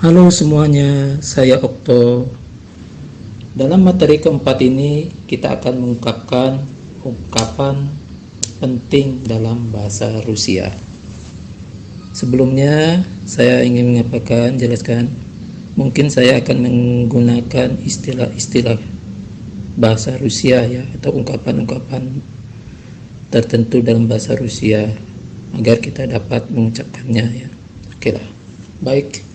Halo semuanya, saya Okto. Dalam materi keempat ini, kita akan mengungkapkan ungkapan penting dalam bahasa Rusia. Sebelumnya, saya ingin jelaskan, mungkin saya akan menggunakan istilah-istilah bahasa Rusia ya, atau ungkapan-ungkapan tertentu dalam bahasa Rusia, agar kita dapat mengucapkannya ya. Oke lah, baik.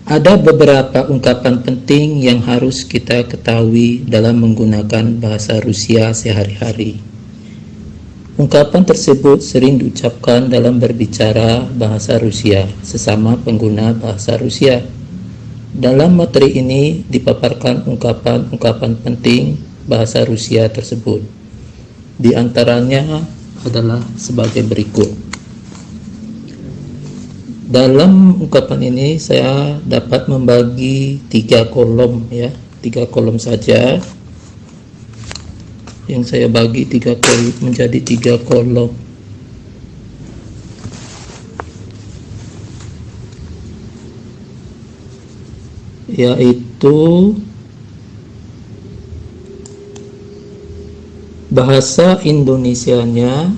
Ada beberapa ungkapan penting yang harus kita ketahui dalam menggunakan bahasa Rusia sehari-hari. Ungkapan tersebut sering diucapkan dalam berbicara bahasa Rusia sesama pengguna bahasa Rusia. Dalam materi ini dipaparkan ungkapan-ungkapan penting bahasa Rusia tersebut. Di antaranya adalah sebagai berikut. Dalam ungkapan ini saya dapat membagi 3 kolom ya, 3 kolom saja yang saya bagi menjadi 3 kolom. Yaitu bahasa Indonesianya,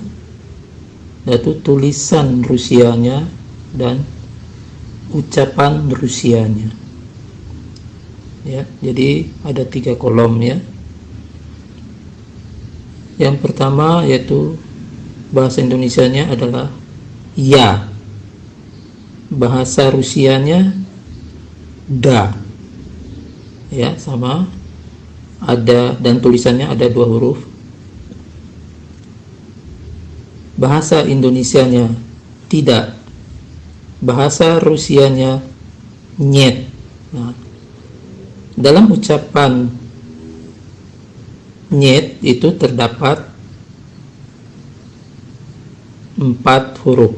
yaitu tulisan Rusianya, dan ucapan Rusianya ya. Jadi ada 3 kolom ya. Yang pertama yaitu bahasa Indonesianya adalah ya, bahasa Rusianya da ya, sama ada, dan tulisannya ada 2 huruf. Bahasa Indonesianya tidak, bahasa Rusianya nyet. Nah, dalam ucapan nyet itu terdapat 4 huruf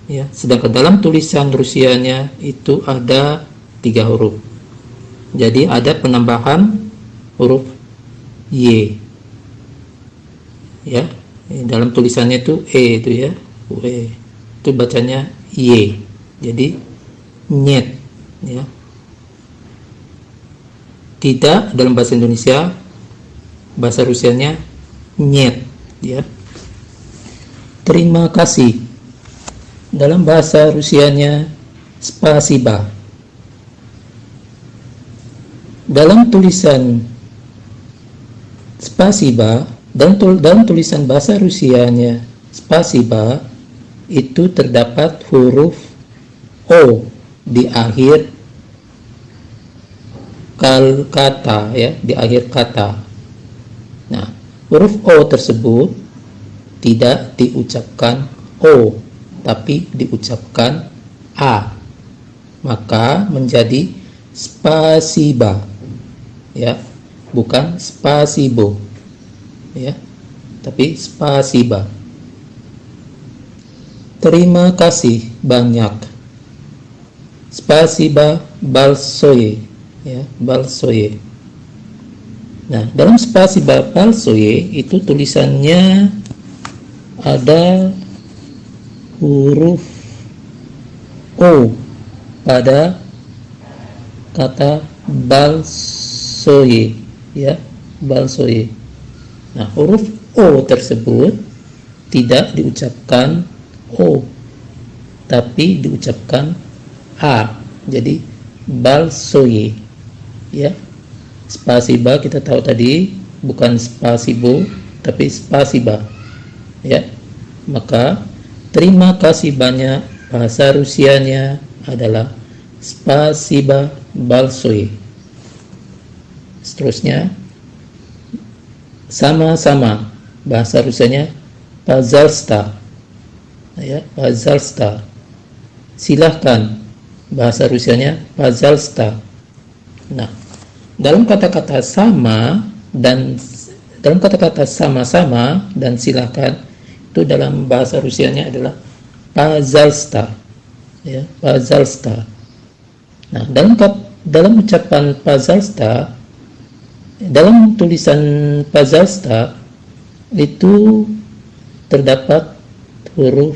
ya, sedangkan dalam tulisan Rusianya itu ada 3 huruf. Jadi ada penambahan huruf y ya, dalam tulisannya itu itu ya, itu bacanya y. Jadi nyet ya. Tidak dalam bahasa Indonesia, bahasa Rusianya nyet ya. Terima kasih dalam bahasa Rusianya spasiba. Dalam tulisan spasiba, dalam tulisan bahasa Rusianya spasiba itu terdapat huruf O di akhir kata ya, di akhir kata. Nah, huruf O tersebut tidak diucapkan O, tapi diucapkan A. Maka menjadi spasiba ya, bukan spasibo ya, tapi spasiba. Terima kasih banyak. Spasiba balsoye ya, balsoye. Nah, dalam spasiba balsoye itu tulisannya ada huruf O pada kata balsoye ya, balsoye. Nah, huruf O tersebut tidak diucapkan O, tapi diucapkan A. Jadi balsoye ya. Spasiba kita tahu tadi bukan spasibo, tapi spasiba ya. Maka terima kasih banyak, bahasa Rusianya adalah spasiba balsoye. Seterusnya sama-sama, bahasa Rusianya pazalsta ya, pazalsta. Silahkan, bahasa Rusianya pazalsta. Nah, dalam kata-kata sama dan dalam kata-kata sama-sama dan silakan itu dalam bahasa Rusianya adalah pazalsta ya, pazalsta. Nah, dalam ucapan pazalsta, dalam tulisan pazalsta itu terdapat huruf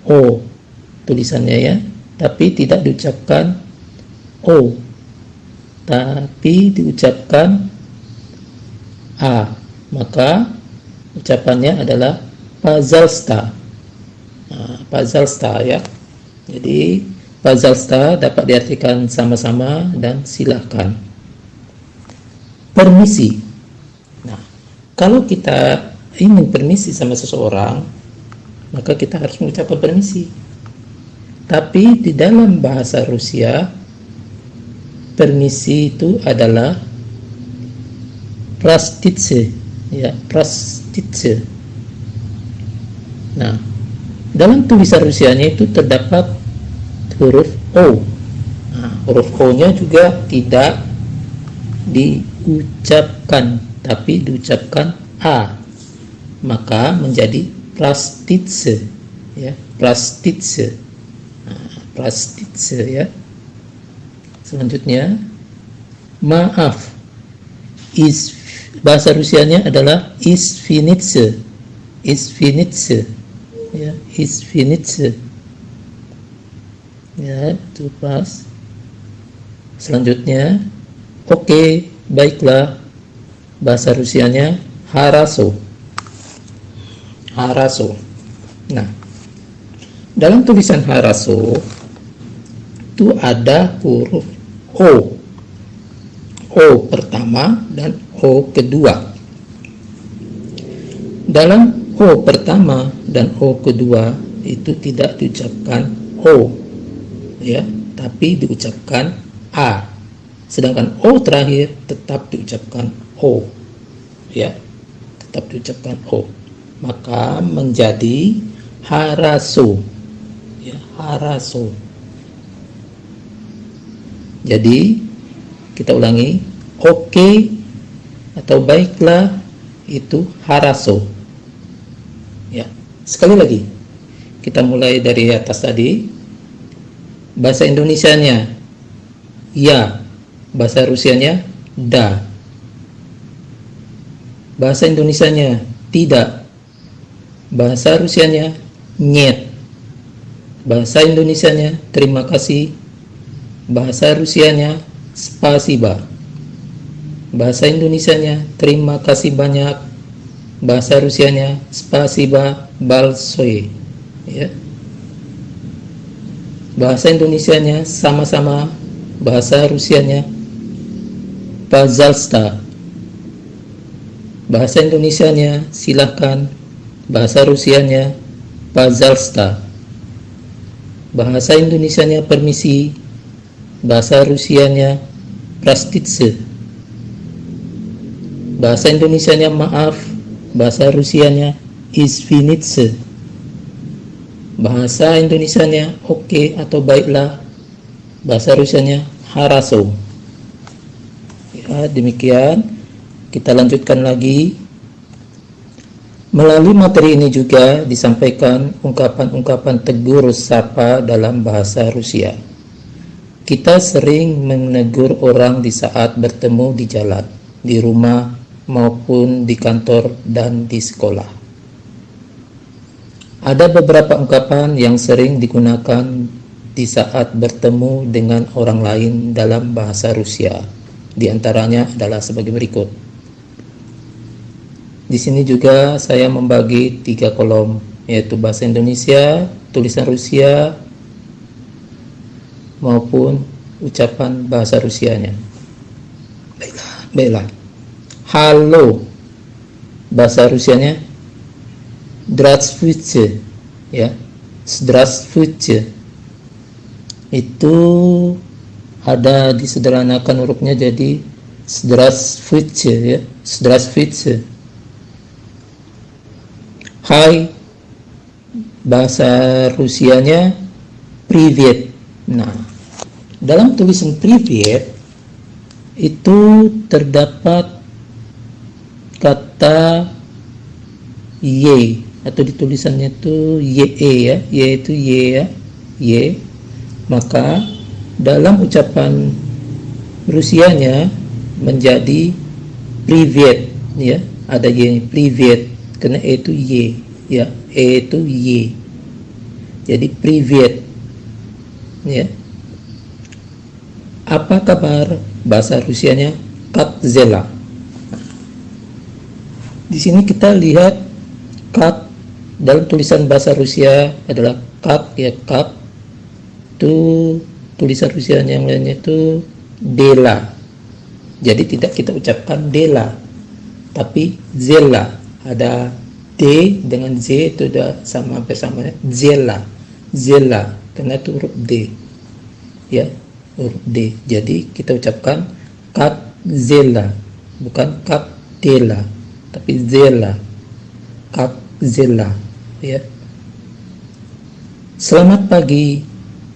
O tulisannya ya, tapi tidak diucapkan O, tapi diucapkan A, maka ucapannya adalah pazalsta. Nah, pazalsta ya. Jadi pazalsta dapat diartikan sama-sama dan silakan. Permisi. Nah, kalau kita ingin permisi sama seseorang, maka kita harus mengucapkan permisi. Tapi di dalam bahasa Rusia, permisi itu adalah prostitse, ya, prostitse. Nah, dalam tulisan Rusianya itu terdapat huruf O. Nah, huruf O-nya juga tidak diucapkan, tapi diucapkan A, maka menjadi prostitse, ya, prostitse. Nah, prostitse ya. Selanjutnya, maaf. Bahasa Rusianya adalah isvinitse, isvinitse, ya, isvinitse. Ya, itu pas. Selanjutnya, oke, baiklah. Bahasa Rusianya haraso, haraso. Nah, dalam tulisan haraso itu ada huruf O, O pertama dan O kedua. Dalam O pertama dan O kedua itu tidak diucapkan O, ya, tapi diucapkan A. Sedangkan O terakhir tetap diucapkan O, ya, tetap diucapkan O. Maka menjadi haraso, ya, haraso. Jadi kita ulangi, oke atau baiklah itu haraso. Ya, sekali lagi kita mulai dari atas tadi. Bahasa Indonesianya ya, bahasa Rusianya da. Bahasa Indonesianya tidak, bahasa Rusianya niet. Bahasa Indonesianya terima kasih, bahasa Rusianya spasiba. Bahasa Indonesianya terima kasih banyak, bahasa Rusianya spasiba balsoe, ya. Bahasa Indonesianya sama-sama, bahasa Rusianya pazalsta. Bahasa Indonesianya silahkan, bahasa Rusianya pazalsta. Bahasa Indonesianya permisi, bahasa Rusianya prostitse. Bahasa Indonesianya maaf, bahasa Rusianya isvinitse. Bahasa Indonesianya oke atau baiklah, bahasa Rusianya haraso. Ya, demikian. Kita lanjutkan lagi. Melalui materi ini juga disampaikan ungkapan-ungkapan tegur sapa dalam bahasa Rusia. Kita sering menegur orang di saat bertemu di jalan, di rumah, maupun di kantor dan di sekolah. Ada beberapa ungkapan yang sering digunakan di saat bertemu dengan orang lain dalam bahasa Rusia. Di antaranya adalah sebagai berikut. Di sini juga saya membagi 3 kolom, yaitu bahasa Indonesia, tulisan Rusia, maupun ucapan bahasa Rusianya. Baiklah. Halo, bahasa Rusianya Здравствуйте, ya, Здравствуйте. Itu ada disederhanakan hurufnya jadi Здравствуйте, ya, Здравствуйте. Hai, bahasa Rusianya Привет. Nah, dalam tulisan Привет itu terdapat kata Y, atau ditulisannya itu ye, ya, y itu y, ya, y. Maka dalam ucapan Rusianya menjadi privet, ya, ada y, privet, karena e itu y, ya, e itu y, jadi privet. ya. Apa kabar? Bahasa Rusianya Kak Zela. Di sini kita lihat kak dalam tulisan bahasa Rusia adalah kak, ya, kak. Itu tulisan Rusia yang lainnya itu dela. Jadi tidak kita ucapkan dela, tapi zela. Ada D dengan Z itu sudah sama bersamanya. Zela, zela, karena itu huruf D, ya, huruf D. Jadi kita ucapkan kak zela, bukan kak dela, tapi zela, kak zela, ya. Selamat pagi,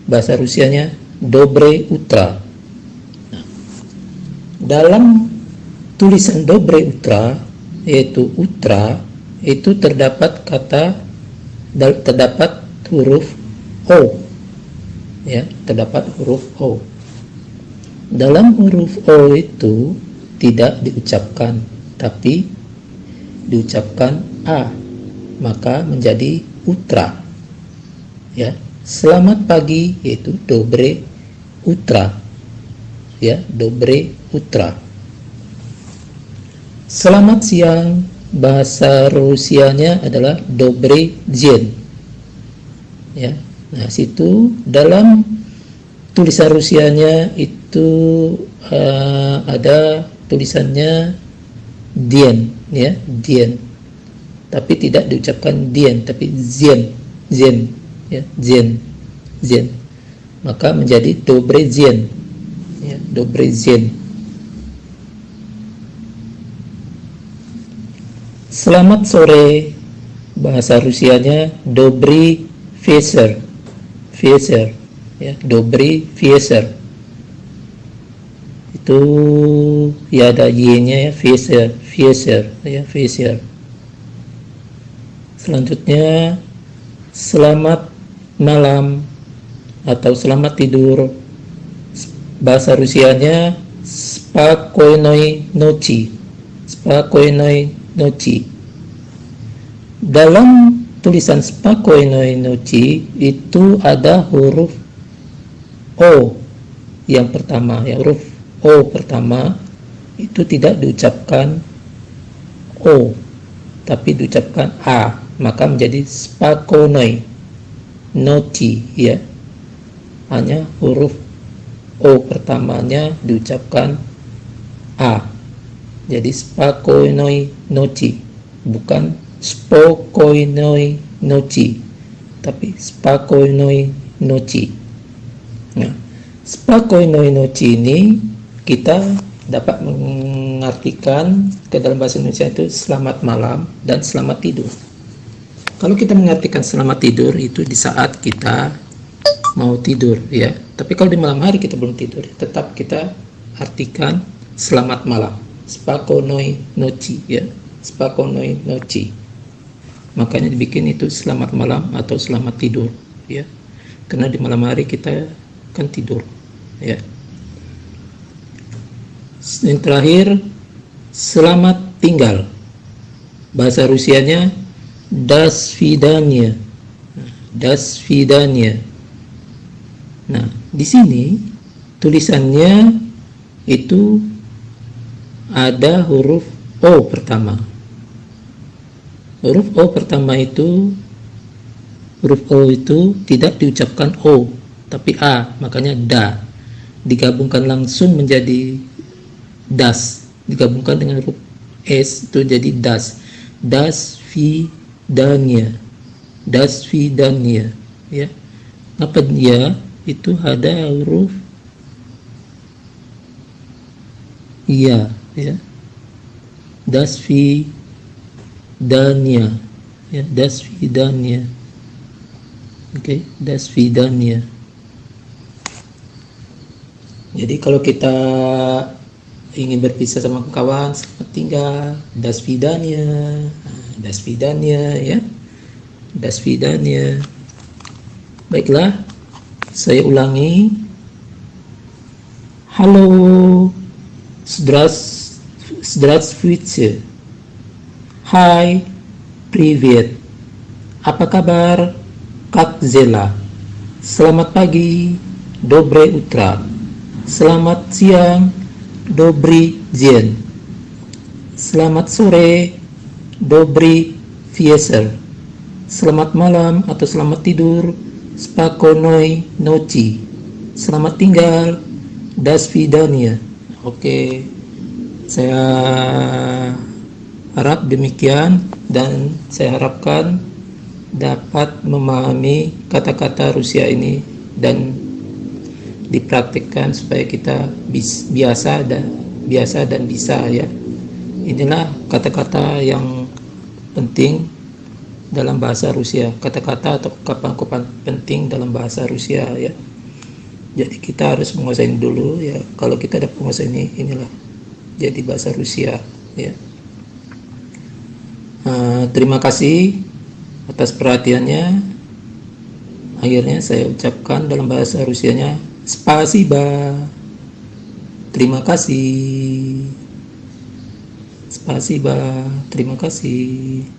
bahasa Rusianya dobre utra. Nah, dalam tulisan dobre utra, yaitu utra, itu terdapat huruf O, ya, terdapat huruf O. Dalam huruf O itu tidak diucapkan, tapi diucapkan A, maka menjadi utra, ya. Selamat pagi yaitu dobre utra, ya, dobre utra. Selamat siang, bahasa Rusianya adalah dobre dzen, ya. Nah, situ dalam tulisan Rusianya itu ada tulisannya dien, ya, dien, tapi tidak diucapkan dien, tapi zien, zen, ya, zen, zen, maka menjadi dobre dzen, ya, dobre dzen. Selamat sore, bahasa Rusianya dobry veser, veser, ya, dobry veser. Itu ya ada y-nya, ya, veser, veser, ya, veser. Selanjutnya selamat malam atau selamat tidur, bahasa Rusianya spakoynoi noci, spakoynoi noci. Dalam tulisan spakoynoi noci itu ada huruf O yang pertama, ya, huruf O pertama itu tidak diucapkan O, tapi diucapkan A, maka menjadi spakoynoi noci, ya. Hanya huruf O pertamanya diucapkan A, jadi spakoynoi noci, bukan spokoynoi noci, tapi spakoynoi noci. Nah, spakoynoi noci ini kita dapat mengartikan ke dalam bahasa Indonesia itu selamat malam dan selamat tidur. Kalau kita mengartikan selamat tidur itu di saat kita mau tidur, ya. Tapi kalau di malam hari kita belum tidur, tetap kita artikan selamat malam, spakoynoi noci, ya, spakoynoi noci. Makanya dibikin itu selamat malam atau selamat tidur, ya, karena di malam hari kita kan tidur, ya. Yang terakhir selamat tinggal, bahasa Rusianya das vidanya, das vidanya. Nah, di sini tulisannya itu ada huruf O pertama. Huruf O pertama itu, huruf O itu tidak diucapkan O, tapi A, makanya da. Digabungkan langsung menjadi das, digabungkan dengan huruf S itu jadi das. Das vidanya, das vidanya, ya. Apa dia? Itu ada huruf ya, ya. Das vidanya, ya, das vidanya. Oke, das vidanya. Jadi kalau kita ingin berpisah sama kawan, selamat tinggal, das vidanya, das vidanya, ya, das vidanya. Baiklah, saya ulangi. Halo, здравствуйте. Hai, привет. Apa kabar? Kak Zela. Selamat pagi. Dobre Utra. Selamat siang, Dobry Dzień. Selamat sore, Dobry Wieczór. Selamat malam atau selamat tidur, Spokojnej noci. Selamat tinggal, Das Vidania. Oke, saya harap demikian, dan saya harapkan dapat memahami kata-kata Rusia ini dan dipraktikkan supaya kita biasa dan bisa ya. Inilah kata-kata yang penting dalam bahasa Rusia, kata-kata atau ungkapan-ungkapan penting dalam bahasa Rusia ya. Jadi kita harus menguasai dulu ya. Kalau kita dapat menguasai inilah jadi bahasa Rusia ya. Terima kasih atas perhatiannya. Akhirnya saya ucapkan dalam bahasa Rusianya Spasiba. Terima kasih. Spasiba. Terima kasih.